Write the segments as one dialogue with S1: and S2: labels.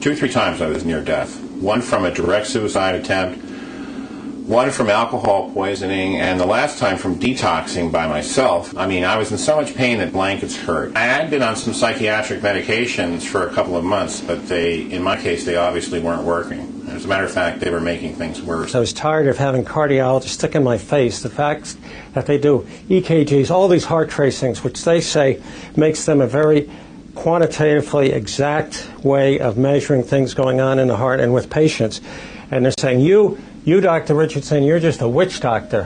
S1: 2 or 3 times I was near death. One from a direct suicide attempt, one from alcohol poisoning, and the last time from detoxing by myself. I mean, I was in so much pain that blankets hurt. I had been on some psychiatric medications for a couple of months, but in my case, they obviously weren't working. As a matter of fact, they were making things worse.
S2: I was tired of having cardiologists stick in my face the fact that they do EKGs, all these heart tracings, which they say makes them a very quantitatively exact way of measuring things going on in the heart and with patients. And they're saying, you, Dr. Richardson, you're just a witch doctor.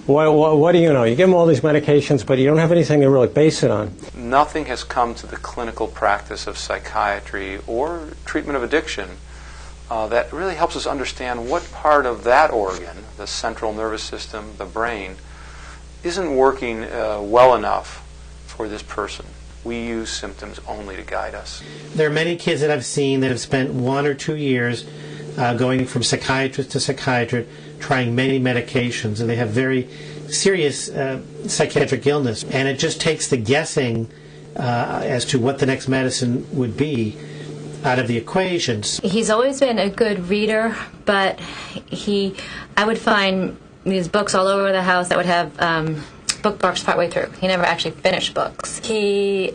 S2: What do you know? You give them all these medications, but you don't have anything to really base it on.
S3: Nothing has come to the clinical practice of psychiatry or treatment of addiction that really helps us understand what part of that organ, the central nervous system, the brain, isn't working well enough for this person. We use symptoms only to guide us.
S4: There are many kids that I've seen that have spent 1 or 2 years going from psychiatrist to psychiatrist, trying many medications, and they have very serious psychiatric illness. And it just takes the guessing as to what the next medicine would be out of the equations.
S5: He's always been a good reader, but I would find these books all over the house that would have bookmarks partway through. He never actually finished books. He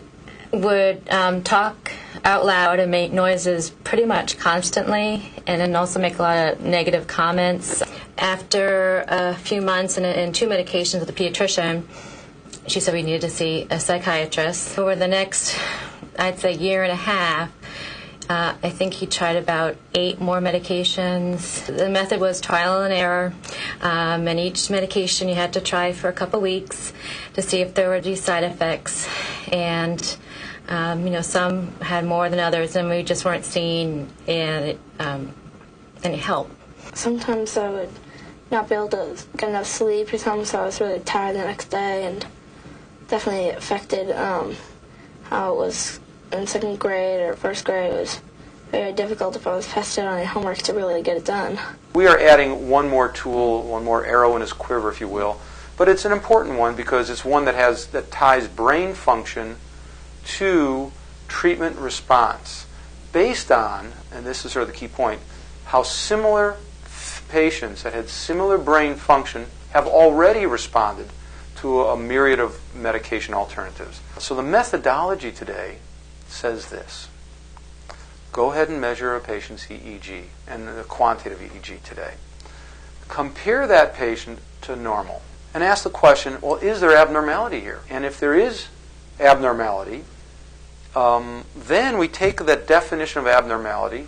S5: would talk out loud and make noises pretty much constantly, and then also make a lot of negative comments. After a few months and 2 medications with a pediatrician, she said we needed to see a psychiatrist. Over the next, I'd say, year and a half, I think he tried about 8 more medications. The method was trial and error, and each medication you had to try for a couple weeks to see if there were these side effects. And some had more than others, and we just weren't seeing any help.
S6: Sometimes I would not be able to get enough sleep or something, so I was really tired the next day, and definitely affected how it was in 2nd grade or 1st grade. It was very difficult if I was tested on any homework to really get it done.
S3: We are adding one more tool, one more arrow in his quiver, if you will, but it's an important one because it's one that ties brain function to treatment response based on, and this is sort of the key point, how similar patients that had similar brain function have already responded to a myriad of medication alternatives. So the methodology today says this. Go ahead and measure a patient's EEG, and the quantitative EEG today. Compare that patient to normal and ask the question, well, is there abnormality here? And if there is abnormality, then we take that definition of abnormality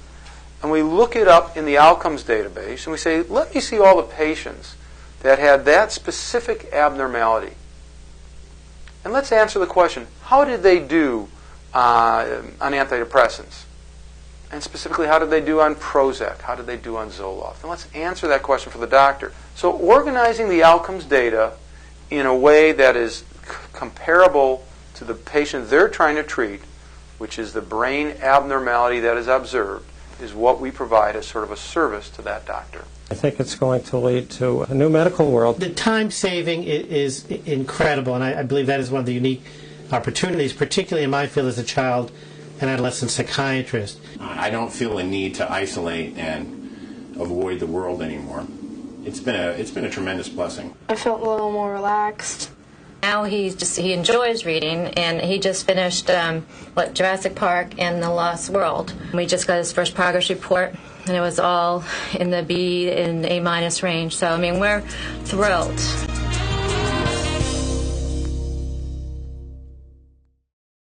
S3: and we look it up in the outcomes database and we say, let me see all the patients that had that specific abnormality. And let's answer the question, how did they do on antidepressants? And specifically, how did they do on Prozac? How did they do on Zoloft? And let's answer that question for the doctor. So organizing the outcomes data in a way that is comparable to the patient they're trying to treat, which is the brain abnormality that is observed, is what we provide as sort of a service to that doctor.
S2: I think it's going to lead to a new medical world.
S4: The time saving is incredible, and I believe that is one of the unique opportunities, particularly in my field as a child and adolescent psychiatrist.
S1: I don't feel a need to isolate and avoid the world anymore. It's been a tremendous blessing.
S6: I felt a little more relaxed.
S5: Now he enjoys reading, and he just finished Jurassic Park and The Lost World. We just got his first progress report, and it was all in the B and A- range. So I mean, we're thrilled.